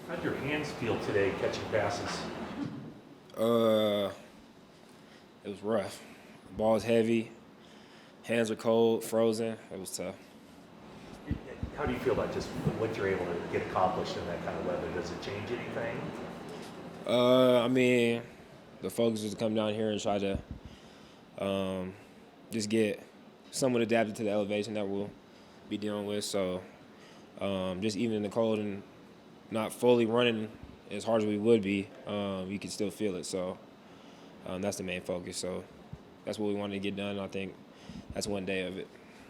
How'd your hands feel today catching passes? Uh, it was rough. Ball was heavy, hands are cold, frozen. It was tough. How do you feel about just what you're able to get accomplished in that kind of weather? Does it change anything? I mean, the focus was to come down here and try to just get somewhat adapted to the elevation that we'll be dealing with. So just even in the cold and not fully running as hard as we would be, you can still feel it. So that's the main focus. So that's what we wanted to get done. I think that's one day of it.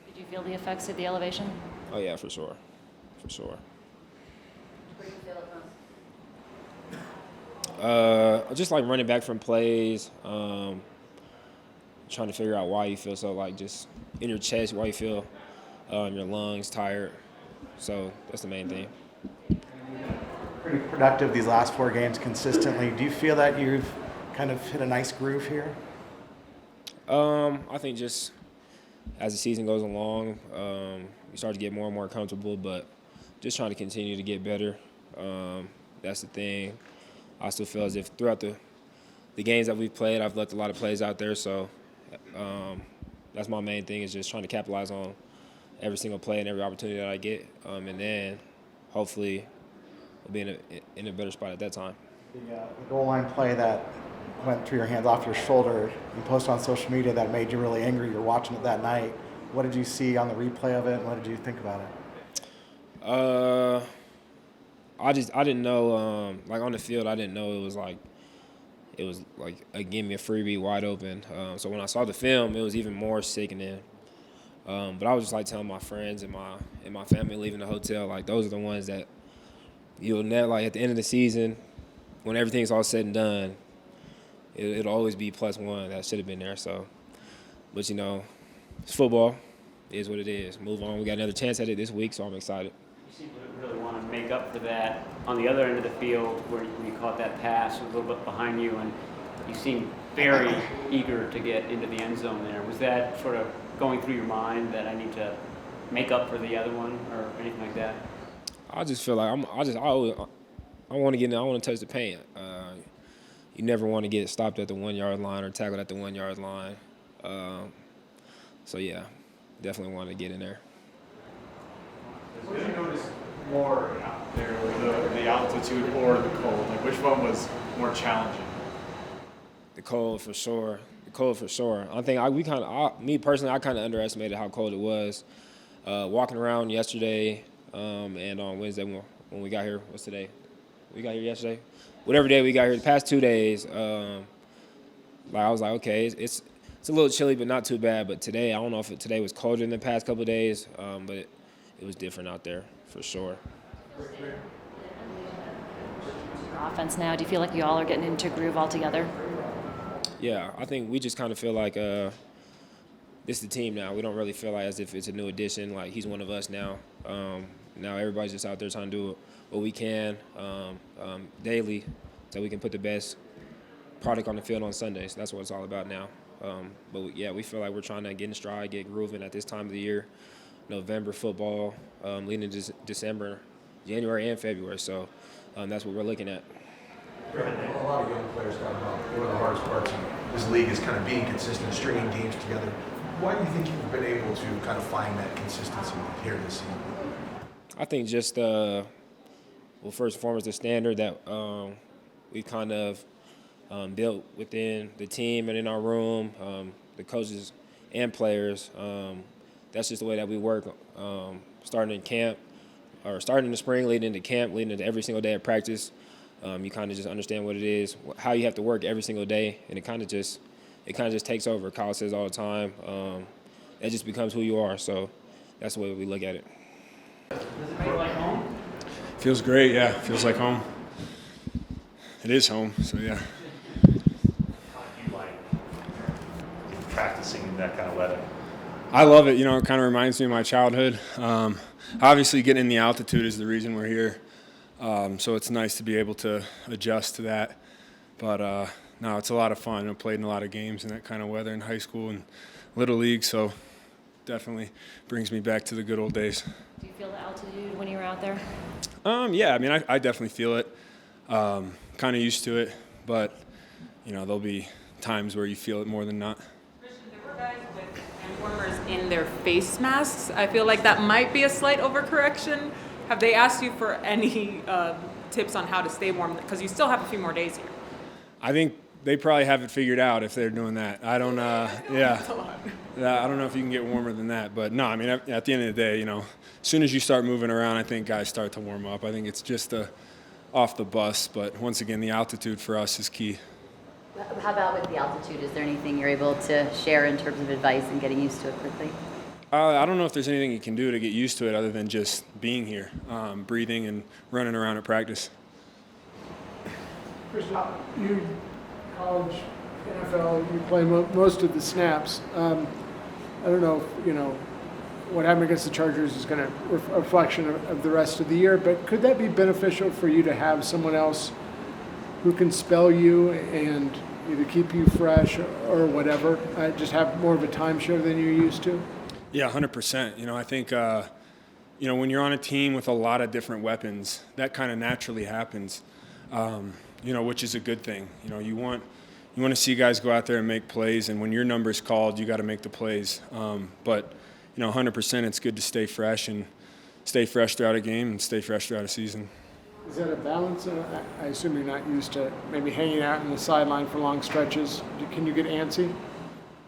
Did you feel the effects of the elevation? Oh yeah, for sure, for sure. Where do you feel it Just like running back from plays, trying to figure out why you feel so like just in your chest, why you feel your lungs tired. So that's the main thing. Pretty productive these last 4 games consistently. Do you feel that you've kind of hit a nice groove here? I think just as the season goes along, you start to get more and more comfortable, but just trying to continue to get better. That's the thing. I still feel as if throughout the games that we've played, I've left a lot of plays out there. So that's my main thing, is just trying to capitalize on every single play and every opportunity that I get. And then hopefully we'll be in a better spot at that time. The goal line play that went through your hands off your shoulder, you posted on social media that made you really angry. You're watching it that night. What did you see on the replay of it, and what did you think about it? I didn't know, like on the field, I didn't know it was like a give me a freebie wide open. So when I saw the film, it was even more sickening. But I was just like telling my friends and my family leaving the hotel, like those are the ones that you'll never, like at the end of the season, when everything's all said and done, it'll always be +1 that should have been there. So, but you know, it's football. It is what it is. Move on. We got another chance at it this week, so I'm excited. You seem to really want to make up for that on the other end of the field where you caught that pass a little bit behind you, and you seem very eager to get into the end zone there. Was that sort of going through your mind that I need to make up for the other one or anything like that? I just feel like I want to get in. I want to touch the paint. You never want to get stopped at the 1 yard line or tackled at the 1 yard line. So yeah, definitely want to get in there. What did you notice more out there, the altitude or the cold? Like, which one was more challenging? The cold for sure. The cold for sure. I think me personally, I kind of underestimated how cold it was. Walking around yesterday and on Wednesday when we got here. What's today? We got here yesterday. Whatever day we got here, the past 2 days, like I was like, okay, it's a little chilly, but not too bad. But today, I don't know if today was colder than the past couple of days, but it was different out there for sure. Your offense now, do you feel like you all are getting into a groove altogether? Yeah, I think we just kind of feel like this is the team now. We don't really feel like as if it's a new addition. Like he's one of us now. Now everybody's just out there trying to do what we can daily, so we can put the best product on the field on Sundays. That's what it's all about now. But yeah, we feel like we're trying to get in stride, get grooving at this time of the year. November football, leading into December, January, and February. So that's what we're looking at. Brandon, a lot of young players talk about one of the hardest parts of this league is kind of being consistent, stringing games together. Why do you think you've been able to kind of find that consistency here this season? I think just, first and foremost, the standard that we kind of built within the team and in our room, the coaches and players. That's just the way that we work, starting in camp, or starting in the spring, leading into camp, leading into every single day of practice. You kind of just understand what it is, how you have to work every single day, and it kind of just takes over. Kyle says all the time, it just becomes who you are. So that's the way we look at it. Does it feel like home? Feels great, yeah. Feels like home. It is home, so yeah. How do you like practicing in that kind of weather? I love it. You know, it kind of reminds me of my childhood. Obviously, getting in the altitude is the reason we're here. So it's nice to be able to adjust to that. But no, it's a lot of fun. I played in a lot of games in that kind of weather in high school and Little League, so definitely brings me back to the good old days. Do you feel the altitude when you were out there? Yeah, I mean, I definitely feel it. Kind of used to it, but, there'll be times where you feel it more than not. Christian, there were guys with hand warmers in their face masks. I feel like that might be a slight overcorrection. Have they asked you for any tips on how to stay warm? Because you still have a few more days here. I think they probably have it figured out if they're doing that. I don't, yeah. I don't know if you can get warmer than that. But, no, I mean, at the end of the day, as soon as you start moving around, I think guys start to warm up. I think it's just off the bus. But, once again, the altitude for us is key. How about with the altitude? Is there anything you're able to share in terms of advice and getting used to it quickly? I don't know if there's anything you can do to get used to it other than just being here, breathing and running around at practice. Christian, you college, NFL, you play most of the snaps. I don't know if, what happened against the Chargers is going to a reflection of the rest of the year, but could that be beneficial for you to have someone else who can spell you and either keep you fresh or whatever, just have more of a timeshare than you're used to? Yeah, 100%. I think, when you're on a team with a lot of different weapons, that kind of naturally happens, which is a good thing. You want to see guys go out there and make plays, and when your number's called, you got to make the plays. But 100%, it's good to stay fresh throughout a game and stay fresh throughout a season. Is that a balance? I assume you're not used to maybe hanging out in the sideline for long stretches. Can you get antsy?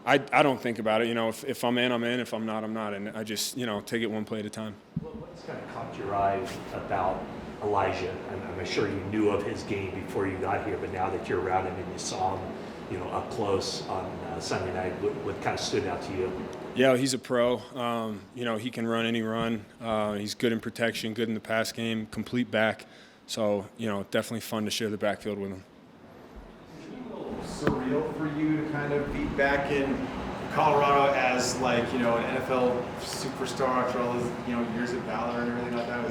I don't think about it. If I'm in, I'm in. If I'm not, I'm not. And I just, take it one play at a time. What's kind of caught your eye about Elijah? I'm sure you knew of his game before you got here, but now that you're around him and you saw him, up close on Sunday night, what kind of stood out to you? Yeah, he's a pro. He can run any run. He's good in protection, good in the pass game, complete back. So, definitely fun to share the backfield with him. Is it a little surreal for you to kind of be back in Colorado as an NFL superstar after all those years at Valor and everything like that?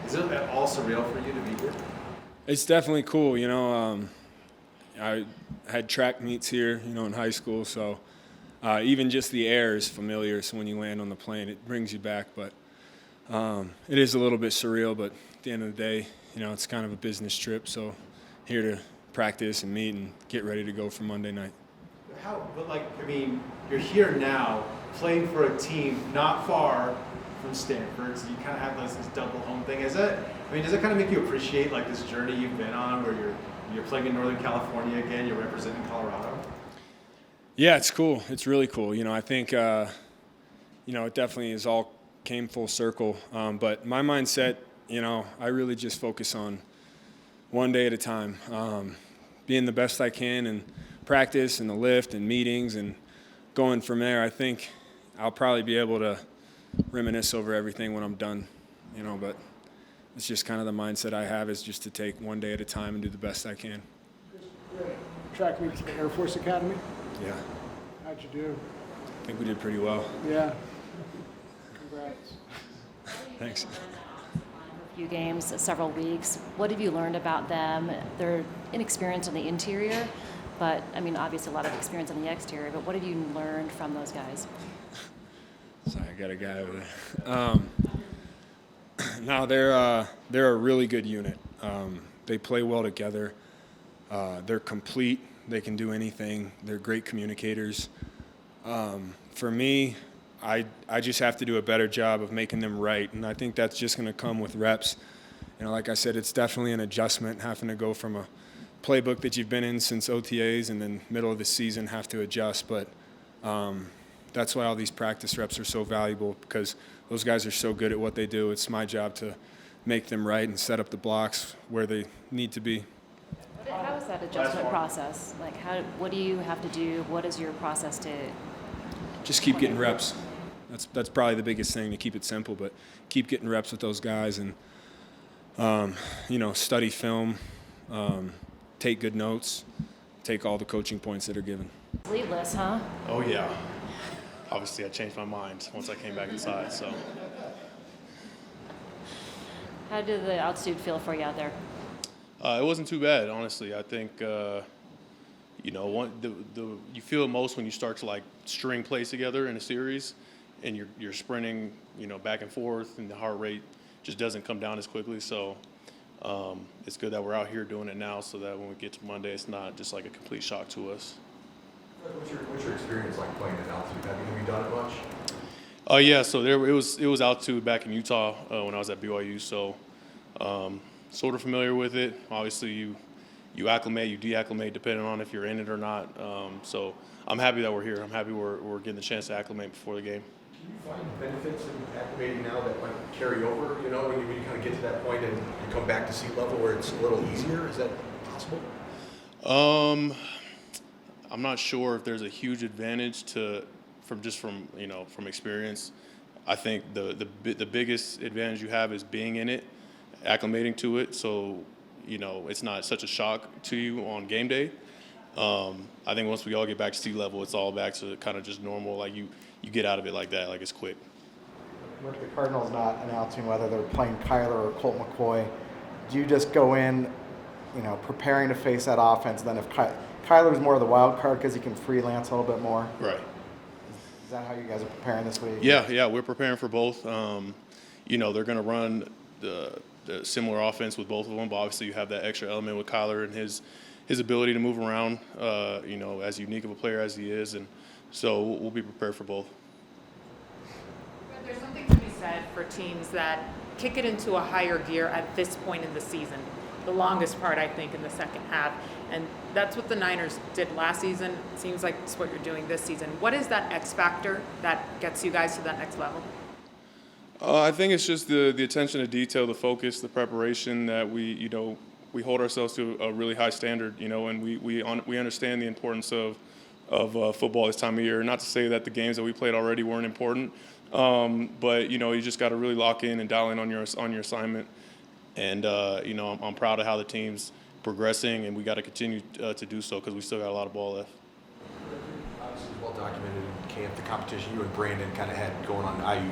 Is it at all surreal for you to be here? It's definitely cool. I had track meets here, in high school, so even just the air is familiar. So when you land on the plane, it brings you back. But it is a little bit surreal. But at the end of the day, it's kind of a business trip. So here to practice and meet and get ready to go for Monday night. You're here now playing for a team not far from Stanford, so you kind of have this double home thing. Does that kind of make you appreciate this journey you've been on, where you're playing in Northern California again, you're representing Colorado? Yeah, it's cool. It's really cool. I think, it definitely is all came full circle. But my mindset, I really just focus on one day at a time, being the best I can in practice and the lift and meetings and going from there. I think I'll probably be able to reminisce over everything when I'm done, but it's just kind of the mindset I have is just to take one day at a time and do the best I can. Track meets at the Air Force Academy? Yeah. How'd you do? I think we did pretty well. Yeah. Congrats. Thanks. A few games, several weeks. What have you learned about them? They're inexperienced on the interior, but obviously a lot of experience on the exterior. But what have you learned from those guys? Sorry, I got a guy over there. No, they're a really good unit. They play well together. They're complete. They can do anything. They're great communicators. For me, I just have to do a better job of making them right, and I think that's just going to come with reps. Like I said, it's definitely an adjustment, having to go from a playbook that you've been in since OTAs and then middle of the season have to adjust. But that's why all these practice reps are so valuable, because those guys are so good at what they do. It's my job to make them right and set up the blocks where they need to be. How is that adjustment process? What do you have to do? What is your process to? Just keep getting reps. That's probably the biggest thing, to keep it simple, but keep getting reps with those guys and, study film, take good notes, take all the coaching points that are given. Sleeveless, huh? Oh, yeah. Obviously, I changed my mind once I came back inside, so. How did the altitude feel for you out there? It wasn't too bad, honestly. I think, you feel it most when you start to string plays together in a series, and you're sprinting, back and forth, and the heart rate just doesn't come down as quickly. So it's good that we're out here doing it now, so that when we get to Monday, it's not just like a complete shock to us. What's your experience like playing at altitude? Have you done it much? Yeah, so it was altitude back in Utah when I was at BYU, so sort of familiar with it. Obviously, you acclimate, you deacclimate depending on if you're in it or not. So I'm happy that we're here. I'm happy we're getting the chance to acclimate before the game. Do you find benefits in acclimating now that might carry over? You know, when you kind of get to that point and you come back to sea level where it's a little easier. Is that possible? I'm not sure if there's a huge advantage from experience. I think the biggest advantage you have is being in it, acclimating to it. So, it's not such a shock to you on game day. I think once we all get back to sea level, it's all back to kind of just normal. Like you get out of it like that, like it's quick. With the Cardinals not announcing whether they're playing Kyler or Colt McCoy, do you just go in, preparing to face that offense? Then if Kyler's more of the wild card because he can freelance a little bit more? Right. Is that how you guys are preparing this week? Yeah, we're preparing for both. They're going to run the similar offense with both of them, but obviously you have that extra element with Kyler and his ability to move around, as unique of a player as he is, and so we'll be prepared for both. There's something to be said for teams that kick it into a higher gear at this point in the season. The longest part, I think, in the second half. And that's what the Niners did last season. It seems like it's what you're doing this season. What is that X factor that gets you guys to that next level? I think it's just the attention to detail, the focus, the preparation that we hold ourselves to a really high standard, and we understand the importance of football this time of year. Not to say that the games that we played already weren't important, but you just got to really lock in and dial in on your assignment. And I'm proud of how the team's progressing, and we got to continue to do so because we still got a lot of ball left. Obviously, it's well documented in camp, the competition you and Brandon kind of had going on Aiyuk.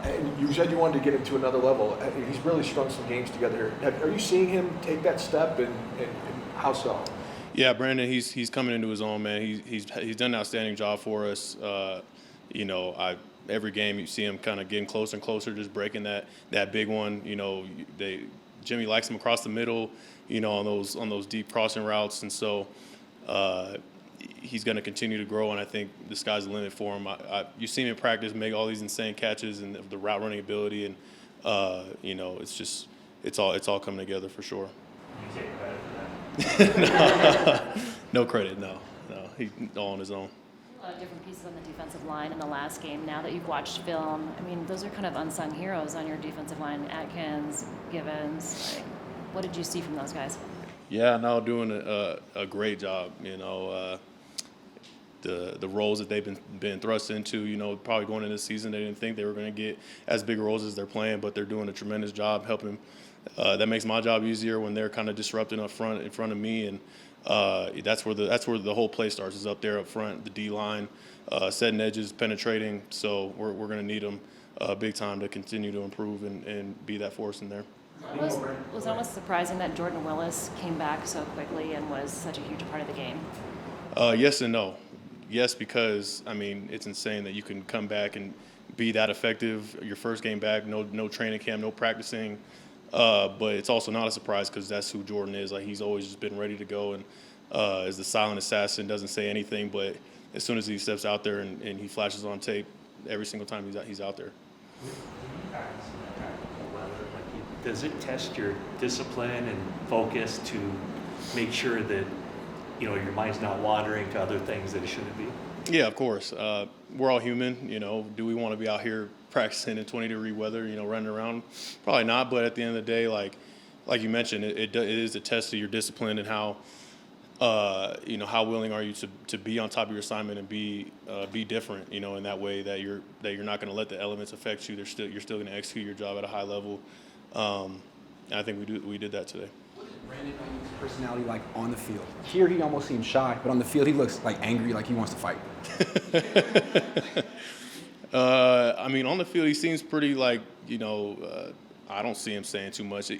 And you said you wanted to get him to another level. He's really strung some games together. Are you seeing him take that step, and how so? Yeah, Brandon, he's coming into his own, man. He's done an outstanding job for us. Every game you see him kind of getting closer and closer, just breaking that big one. Jimmy likes him across the middle, on those deep crossing routes, and so he's going to continue to grow. And I think the sky's the limit for him. You see him in practice make all these insane catches and the route running ability, and it's all coming together for sure. You take credit for that? No credit, no. He's all on his own. A lot of different pieces on the defensive line in the last game. Now that you've watched film, I mean, those are kind of unsung heroes on your defensive line. Atkins, Givens. What did you see from those guys? Yeah, no, doing a great job. The roles that they've been thrust into. Probably going into the season, they didn't think they were going to get as big roles as they're playing, but they're doing a tremendous job helping. That makes my job easier when they're kind of disrupting up front in front of me, and that's where the whole play starts, is up there up front, the D line, setting edges, penetrating. So we're going to need them big time to continue to improve and be that force in there. It was almost surprising that Jordan Willis came back so quickly and was such a huge part of the game. Yes and no. Yes, because it's insane that you can come back and be that effective your first game back, no training camp, no practicing. But it's also not a surprise because that's who Jordan is. Like, he's always just been ready to go, and is the silent assassin, doesn't say anything, but as soon as he steps out there and he flashes on tape, every single time he's out there. Does it test your discipline and focus to make sure that your mind's not wandering to other things that it shouldn't be? Yeah, of course. We're all human. Do we want to be out here practicing in 20-degree weather, running around? Probably not. But at the end of the day, like you mentioned, it is a test of your discipline and how willing are you to be on top of your assignment and be different, in that way that you're not going to let the elements affect you. You're still going to execute your job at a high level. And I think we did that today. What is Brandon Aiyuk's personality like on the field? Here he almost seems shy, but on the field he looks like angry, like he wants to fight. On the field he seems pretty I don't see him saying too much.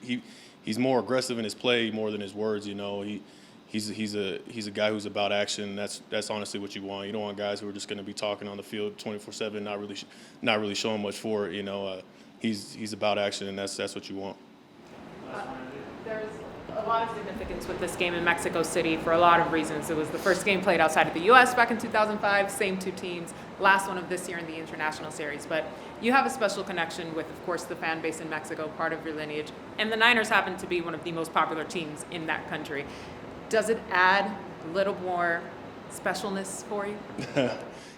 He's more aggressive in his play more than his words. He's a guy who's about action. That's honestly what you want. You don't want guys who are just going to be talking on the field 24/7, not really showing much for it. he's about action, and that's what you want. There's a lot of significance with this game in Mexico City for a lot of reasons. It was the first game played outside of the U.S. back in 2005, same two teams, last one of this year in the International Series. But you have a special connection with, of course, the fan base in Mexico, part of your lineage. And the Niners happen to be one of the most popular teams in that country. Does it add a little more specialness for you?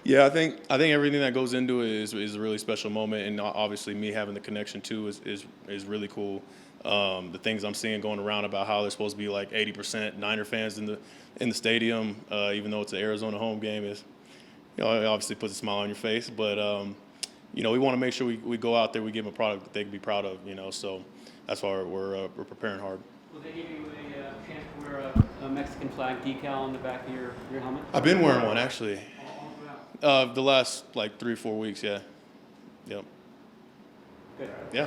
Yeah, I think everything that goes into it is a really special moment, and obviously me having the connection too is really cool. The things I'm seeing going around about how there's supposed to be like 80% Niner fans in the stadium, even though it's an Arizona home game, is it obviously puts a smile on your face. But we want to make sure we go out there, we give them a product that they can be proud of. So that's why we're preparing hard. Will they give you a chance to wear a Mexican flag decal on the back of your helmet? I've been wearing one actually. The last like 3 or 4 weeks, yeah. Yep. Good. Yeah.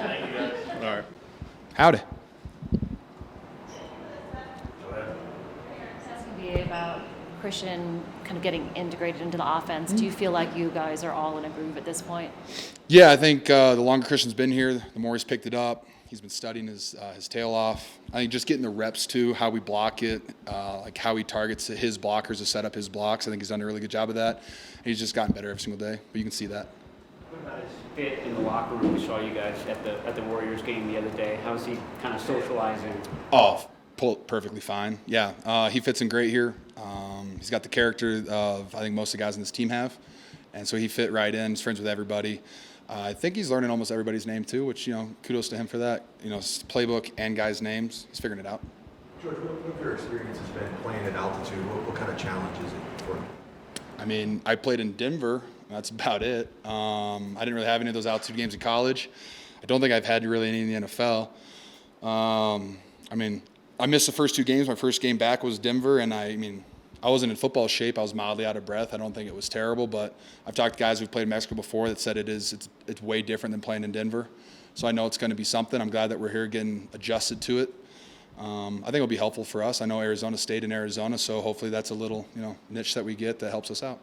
Thank you guys. All right. Howdy. That's going to be about Christian kind of getting integrated into the offense. Do you feel like you guys are all in a groove at this point? Yeah, I think the longer Christian's been here, the more he's picked it up. He's been studying his tail off. I think just getting the reps too, how we block it, like how he targets his blockers to set up his blocks. I think he's done a really good job of that. He's just gotten better every single day, but you can see that. What about his fit in the locker room? We saw you guys at the Warriors game the other day. How's he kind of socializing? Oh, perfectly fine. Yeah, he fits in great here. He's got the character of I think most of the guys on this team have, and so he fit right in. He's friends with everybody. I think he's learning almost everybody's name too, which kudos to him for that. Playbook and guys' names. He's figuring it out. George, what have your experience has been playing at altitude? What kind of challenge is it for you? I mean, I played in Denver. That's about it. I didn't really have any of those altitude games in college. I don't think I've had really any in the NFL. I mean, I missed the first 2 games. My first game back was Denver, and I wasn't in football shape. I was mildly out of breath. I don't think it was terrible, but I've talked to guys who've played in Mexico before that said it's way different than playing in Denver. So I know it's going to be something. I'm glad that we're here getting adjusted to it. I think it'll be helpful for us. I know Arizona stayed in Arizona, so hopefully that's a little niche that we get that helps us out.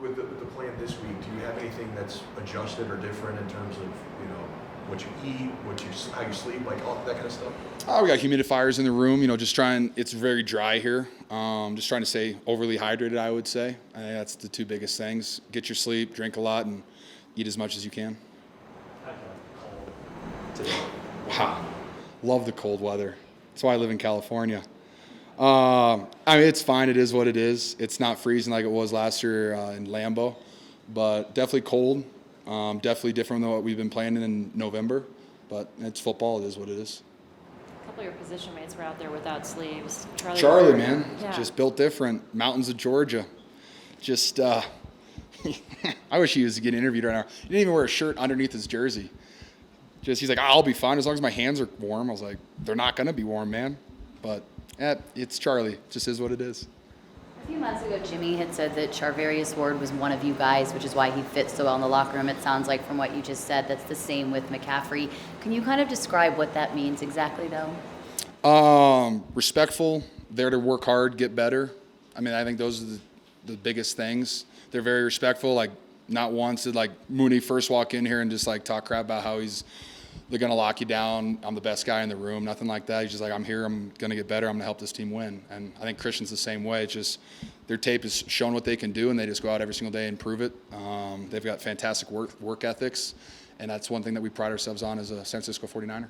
With the plan this week, do you have anything that's adjusted or different in terms of what you eat, how you sleep, like all that kind of stuff? We got humidifiers in the room. It's very dry here. Just trying to stay overly hydrated, I would say. I think that's the 2 biggest things. Get your sleep, drink a lot, and eat as much as you can. Wow. Love the cold weather. That's why I live in California. It's fine. It is what it is. It's not freezing like it was last year in Lambeau, but definitely cold. Definitely different than what we've been playing in November, but it's football. It is what it is. A couple of your position mates were out there without sleeves. Charlie, man, yeah. Just built different. Mountains of Georgia. Just, I wish he was getting interviewed right now. He didn't even wear a shirt underneath his jersey. He's like, I'll be fine as long as my hands are warm. I was like, they're not going to be warm, man. But it's Charlie. It just is what it is. A few months ago, Jimmy had said that Charvarius Ward was one of you guys, which is why he fits so well in the locker room. It sounds like from what you just said, that's the same with McCaffrey. Can you kind of describe what that means exactly, though? Respectful, there to work hard, get better. I think those are the biggest things. They're very respectful. Like, not once did Mooney first walk in here and just talk crap about how they're going to lock you down. I'm the best guy in the room. Nothing like that. He's just like, I'm here. I'm going to get better. I'm going to help this team win. And I think Christian's the same way. It's just their tape has shown what they can do, and they just go out every single day and prove it. They've got fantastic work ethics, and that's one thing that we pride ourselves on as a San Francisco 49er.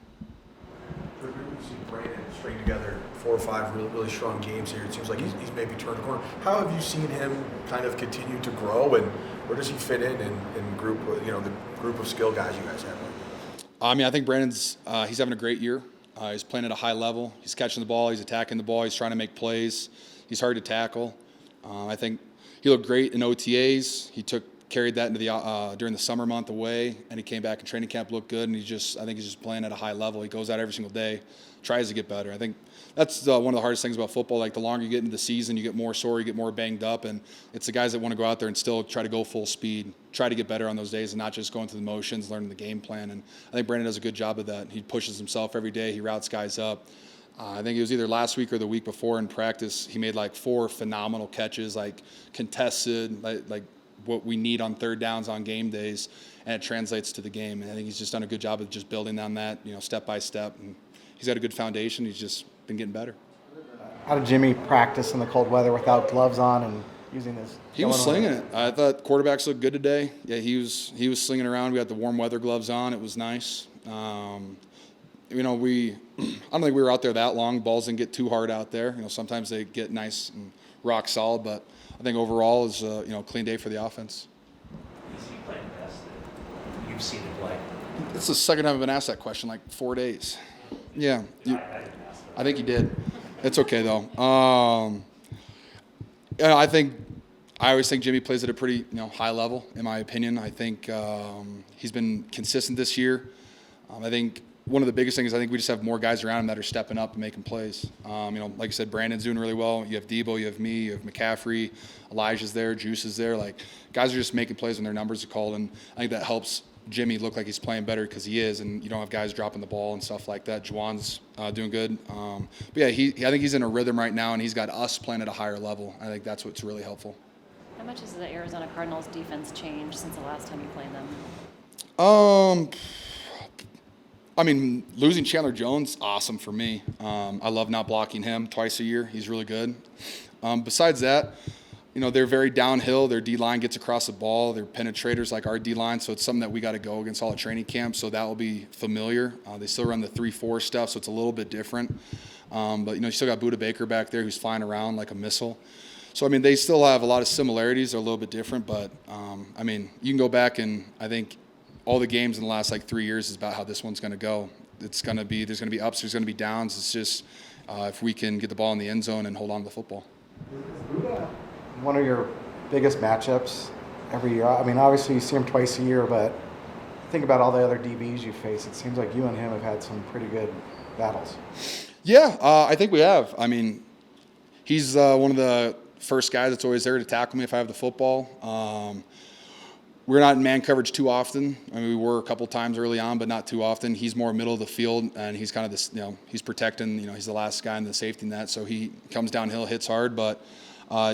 We've seen Brandon string together 4 or 5 really strong games here. It seems like he's maybe turned a corner. How have you seen him kind of continue to grow, and where does he fit in group, the group of skill guys you guys have? I think Brandon's he's having a great year. He's playing at a high level. He's catching the ball. He's attacking the ball. He's trying to make plays. He's hard to tackle. I think he looked great in OTAs. He carried that into the during the summer month away, and he came back in training camp, looked good, and I think he's just playing at a high level. He goes out every single day, tries to get better. I think that's one of the hardest things about football. Like, the longer you get into the season, you get more sore, you get more banged up, and it's the guys that want to go out there and still try to go full speed, try to get better on those days and not just going through the motions, learning the game plan. And I think Brandon does a good job of that. He pushes himself every day. He routes guys up. I think it was either last week or the week before in practice, he made 4 phenomenal catches, contested, what we need on third downs on game days, and it translates to the game. And I think he's just done a good job of just building on that, step by step. And he's got a good foundation. He's just been getting better. How did Jimmy practice in the cold weather without gloves on and using this? He was slinging it. I thought quarterbacks looked good today. Yeah, he was slinging around. We got the warm weather gloves on. It was nice. I don't think we were out there that long. Balls didn't get too hard out there. Sometimes they get nice and rock solid, but I think overall is a clean day for the offense. Is he playing best that you've seen him play? It's the second time I've been asked that question, like 4 days. Yeah, I think he did. It's okay though. I always think Jimmy plays at a pretty high level, in my opinion. I think he's been consistent this year. I think one of the biggest things, I think we just have more guys around him that are stepping up and making plays. Like you said, Brandon's doing really well. You have Debo, you have me, you have McCaffrey, Elijah's there, Juice is there. Like, guys are just making plays when their numbers are called, and I think that helps Jimmy look like he's playing better because he is, and you don't have guys dropping the ball and stuff like that. Juwan's doing good. But yeah, I think he's in a rhythm right now, and he's got us playing at a higher level. I think that's what's really helpful. How much has the Arizona Cardinals defense changed since the last time you played them? Losing Chandler Jones, awesome for me. I love not blocking him twice a year. He's really good. Besides that, they're very downhill. Their D-line gets across the ball. They're penetrators like our D-line, so it's something that we got to go against all at training camp, so that will be familiar. They still run the 3-4 stuff, so it's a little bit different. But, you still got Budda Baker back there who's flying around like a missile. So, they still have a lot of similarities. They're a little bit different, but, you can go back and I think all the games in the last 3 years is about how this one's going to go. There's going to be ups, there's going to be downs. It's just if we can get the ball in the end zone and hold on to the football. One of your biggest matchups every year. Obviously you see him twice a year, but think about all the other DBs you face. It seems like you and him have had some pretty good battles. Yeah, I think we have. He's one of the first guys that's always there to tackle me if I have the football. We're not in man coverage too often. We were a couple times early on, but not too often. He's more middle of the field, and he's kind of this, he's protecting, he's the last guy in the safety net, so he comes downhill, hits hard, but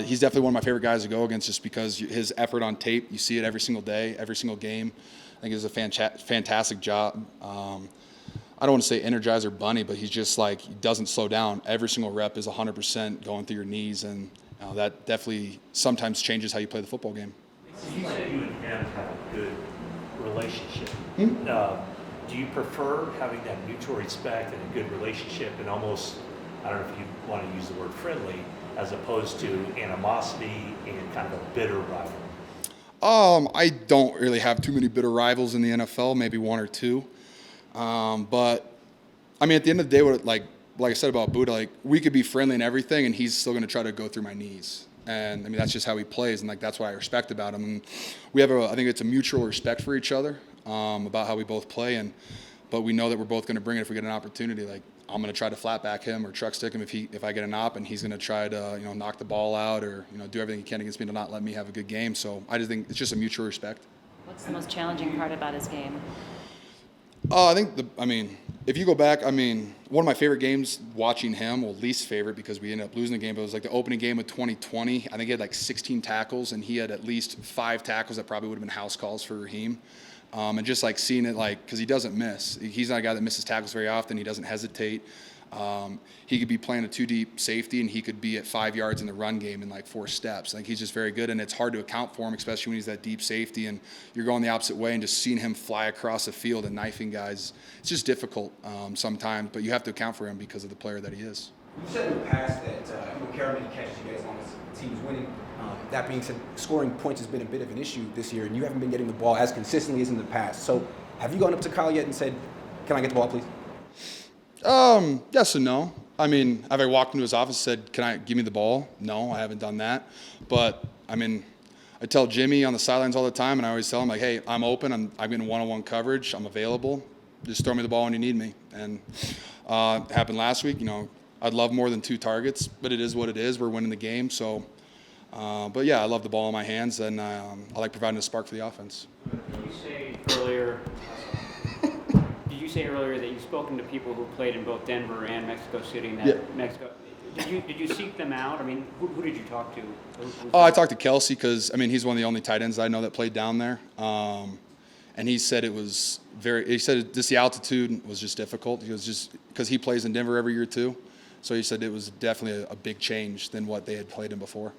he's definitely one of my favorite guys to go against just because his effort on tape, you see it every single day, every single game. I think he does a fantastic job. I don't want to say Energizer Bunny, but he's just he doesn't slow down. Every single rep is 100% going through your knees, and that definitely sometimes changes how you play the football game. You said you and him have a good relationship. Do you prefer having that mutual respect and a good relationship and almost, I don't know if you want to use the word friendly, as opposed to animosity and kind of a bitter rivalry? I don't really have too many bitter rivals in the NFL, maybe one or two. But, at the end of the day, like I said about Budda, we could be friendly and everything, and he's still going to try to go through my knees. And that's just how he plays, and that's what I respect about him. And we have I think it's a mutual respect for each other about how we both play, but we know that we're both going to bring it if we get an opportunity. I'm going to try to flat back him or truck stick him if I get an op, and he's going to try to knock the ball out or do everything he can against me to not let me have a good game. So I just think it's just a mutual respect. What's the most challenging part about his game? I think if you go back, one of my favorite games watching him, least favorite because we ended up losing the game, but it was the opening game of 2020. I think he had 16 tackles, and he had at least 5 tackles that probably would have been house calls for Raheem. And just seeing it because he doesn't miss. He's not a guy that misses tackles very often. He doesn't hesitate. He could be playing a 2-deep safety, and he could be at 5 yards in the run game in 4 steps. He's just very good, and it's hard to account for him, especially when he's that deep safety, and you're going the opposite way, and just seeing him fly across the field and knifing guys, it's just difficult sometimes, but you have to account for him because of the player that he is. You said in the past that you don't care how many catches you get as long as the team's winning. That being said, scoring points has been a bit of an issue this year, and you haven't been getting the ball as consistently as in the past. So have you gone up to Kyle yet and said, can I get the ball, please? Yes and no. Have I walked into his office and said, can I give me the ball? No, I haven't done that. But, I tell Jimmy on the sidelines all the time, and I always tell him, hey, I'm open. I'm getting one-on-one coverage. I'm available. Just throw me the ball when you need me. And it happened last week. I'd love more than 2 targets, but it is what it is. We're winning the game. So, but, yeah, I love the ball in my hands, and I like providing a spark for the offense. Did you say earlier that you've spoken to people who played in both Denver and Mexico City? And that Yeah. Mexico. Did you seek them out? I mean, who did you talk to? Oh, I talked to Kelsey because, I mean, he's one of the only tight ends I know that played down there. And he said it was he said just the altitude was just difficult. He was just, because he plays in Denver every year too. So he said it was definitely a big change than what they had played in before.